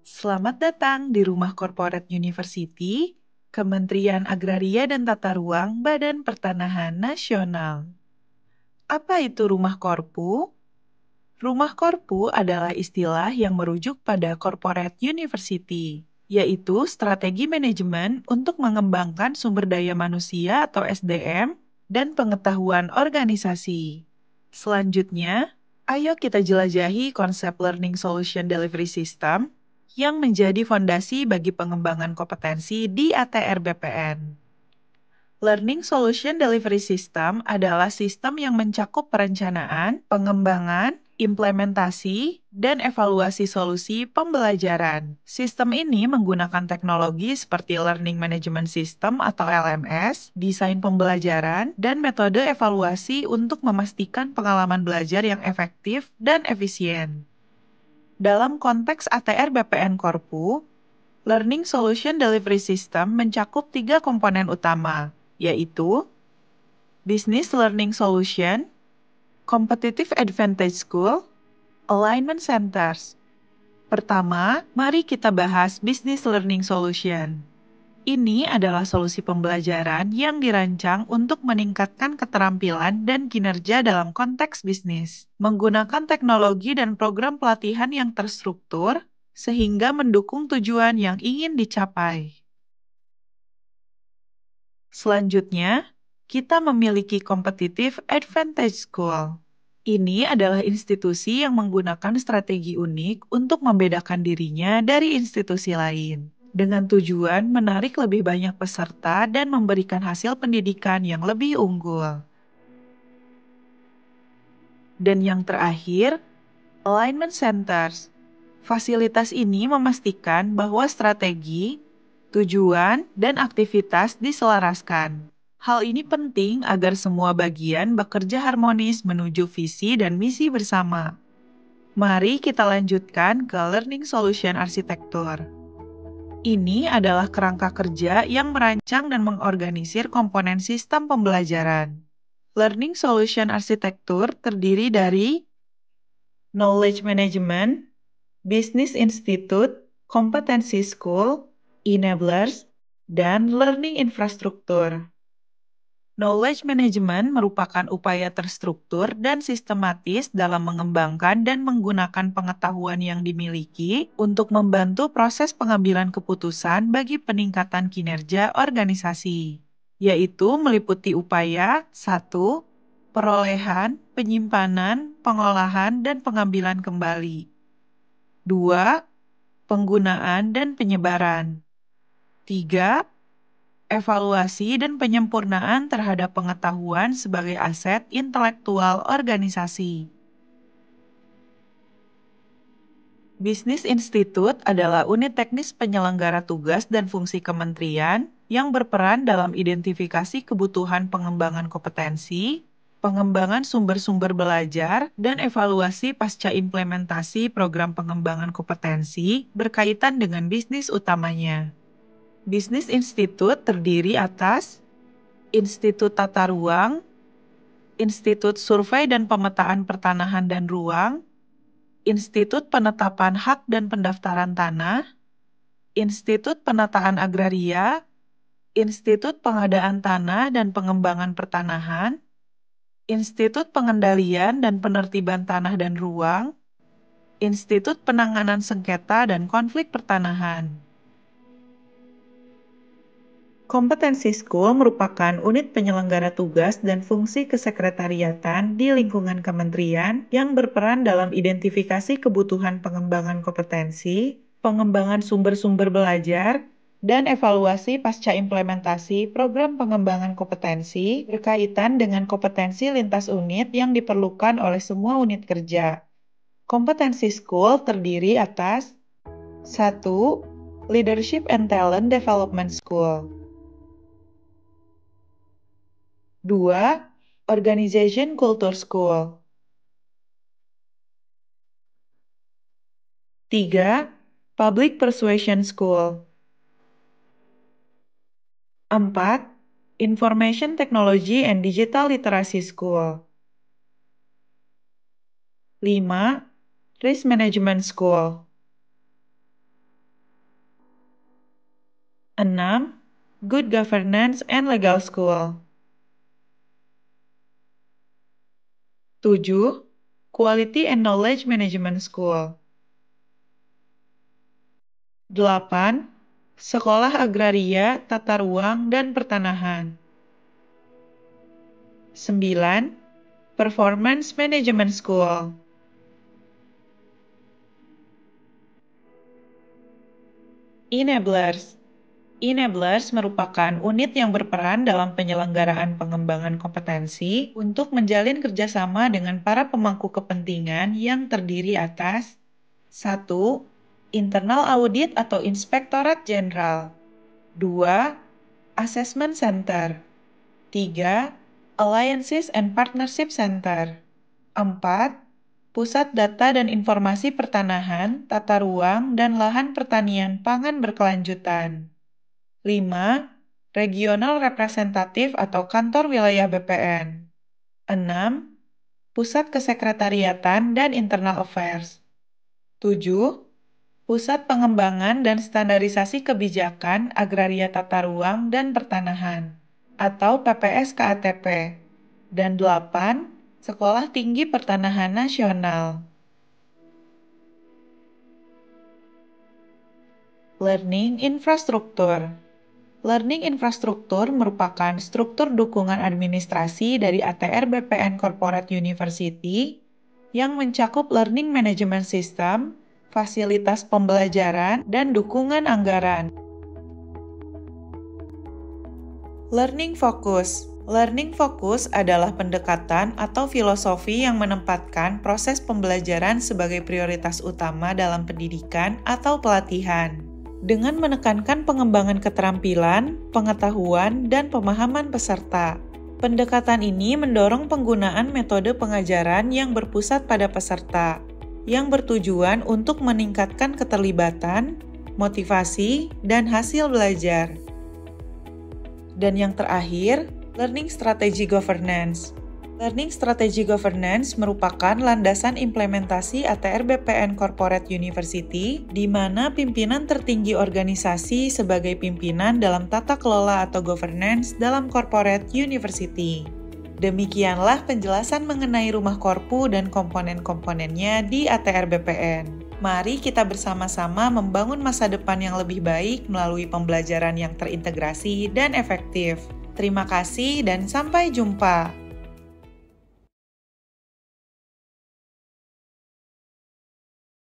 Selamat datang di Rumah Corporate University, Kementerian Agraria dan Tata Ruang Badan Pertanahan Nasional. Apa itu Rumah Korpu? Rumah Korpu adalah istilah yang merujuk pada Corporate University, yaitu strategi manajemen untuk mengembangkan sumber daya manusia atau SDM dan pengetahuan organisasi. Selanjutnya, ayo kita jelajahi konsep Learning Solution Delivery System yang menjadi fondasi bagi pengembangan kompetensi di ATR BPN. Learning Solution Delivery System adalah sistem yang mencakup perencanaan, pengembangan, implementasi, dan evaluasi solusi pembelajaran. Sistem ini menggunakan teknologi seperti Learning Management System atau LMS, desain pembelajaran, dan metode evaluasi untuk memastikan pengalaman belajar yang efektif dan efisien. Dalam konteks ATR BPN Korpu, Learning Solution Delivery System mencakup 3 komponen utama, yaitu Business Learning Solution, Competitive Advantage School, Alignment Centers. Pertama, mari kita bahas Business Learning Solution. Ini adalah solusi pembelajaran yang dirancang untuk meningkatkan keterampilan dan kinerja dalam konteks bisnis, menggunakan teknologi dan program pelatihan yang terstruktur, sehingga mendukung tujuan yang ingin dicapai. Selanjutnya, kita memiliki Competitive Advantage School. Ini adalah institusi yang menggunakan strategi unik untuk membedakan dirinya dari institusi lain, dengan tujuan menarik lebih banyak peserta dan memberikan hasil pendidikan yang lebih unggul. Dan yang terakhir, Alignment Centers. Fasilitas ini memastikan bahwa strategi, tujuan, dan aktivitas diselaraskan. Hal ini penting agar semua bagian bekerja harmonis menuju visi dan misi bersama. Mari kita lanjutkan ke Learning Solution Arsitektur. Ini adalah kerangka kerja yang merancang dan mengorganisir komponen sistem pembelajaran. Learning Solution Arsitektur terdiri dari Knowledge Management, Business Institute, Competency School, Enablers, dan Learning Infrastructure. Knowledge management merupakan upaya terstruktur dan sistematis dalam mengembangkan dan menggunakan pengetahuan yang dimiliki untuk membantu proses pengambilan keputusan bagi peningkatan kinerja organisasi, yaitu meliputi upaya 1. Perolehan, penyimpanan, pengolahan, dan pengambilan kembali. 2. Penggunaan dan penyebaran. 3. Evaluasi dan penyempurnaan terhadap pengetahuan sebagai aset intelektual organisasi. Bisnis Institute adalah unit teknis penyelenggara tugas dan fungsi kementerian yang berperan dalam identifikasi kebutuhan pengembangan kompetensi, pengembangan sumber-sumber belajar, dan evaluasi pasca implementasi program pengembangan kompetensi berkaitan dengan bisnis utamanya. Bisnis Institute terdiri atas Institut Tata Ruang, Institut Survei dan Pemetaan Pertanahan dan Ruang, Institut Penetapan Hak dan Pendaftaran Tanah, Institut Penataan Agraria, Institut Pengadaan Tanah dan Pengembangan Pertanahan, Institut Pengendalian dan Penertiban Tanah dan Ruang, Institut Penanganan Sengketa dan Konflik Pertanahan. Kompetensi School merupakan unit penyelenggara tugas dan fungsi kesekretariatan di lingkungan kementerian yang berperan dalam identifikasi kebutuhan pengembangan kompetensi, pengembangan sumber-sumber belajar, dan evaluasi pasca implementasi program pengembangan kompetensi berkaitan dengan kompetensi lintas unit yang diperlukan oleh semua unit kerja. Kompetensi School terdiri atas 1. Leadership and Talent Development School. 2. Organization Culture School. 3. Public Persuasion School. 4. Information Technology and Digital Literacy School. 5. Risk Management School. 6. Good Governance and Legal School. 7. Quality and Knowledge Management School. 8. Sekolah Agraria, Tata Ruang, dan Pertanahan. 9. Performance Management School. Enablers. Enablers merupakan unit yang berperan dalam penyelenggaraan pengembangan kompetensi untuk menjalin kerjasama dengan para pemangku kepentingan yang terdiri atas 1. Internal Audit atau Inspektorat Jenderal. 2. Assessment Center. 3. Alliances and Partnership Center. 4. Pusat Data dan Informasi Pertanahan, Tata Ruang, dan Lahan Pertanian Pangan Berkelanjutan. 5. Regional Representatif atau Kantor Wilayah BPN. 6. Pusat Kesekretariatan dan Internal Affairs. 7. Pusat Pengembangan dan Standarisasi Kebijakan Agraria Tata Ruang dan Pertanahan atau PPS-KATP. Dan 8. Sekolah Tinggi Pertanahan Nasional. Learning Infrastructure. Learning Infrastructure merupakan struktur dukungan administrasi dari ATR BPN Corporate University yang mencakup learning management system, fasilitas pembelajaran, dan dukungan anggaran. Learning Focus. Learning Focus adalah pendekatan atau filosofi yang menempatkan proses pembelajaran sebagai prioritas utama dalam pendidikan atau pelatihan, dengan menekankan pengembangan keterampilan, pengetahuan, dan pemahaman peserta. Pendekatan ini mendorong penggunaan metode pengajaran yang berpusat pada peserta, yang bertujuan untuk meningkatkan keterlibatan, motivasi, dan hasil belajar. Dan yang terakhir, Learning Strategy Governance. Learning Strategy Governance merupakan landasan implementasi ATR BPN Corporate University, di mana pimpinan tertinggi organisasi sebagai pimpinan dalam tata kelola atau governance dalam corporate university. Demikianlah penjelasan mengenai rumah korpu dan komponen-komponennya di ATR BPN. Mari kita bersama-sama membangun masa depan yang lebih baik melalui pembelajaran yang terintegrasi dan efektif. Terima kasih dan sampai jumpa.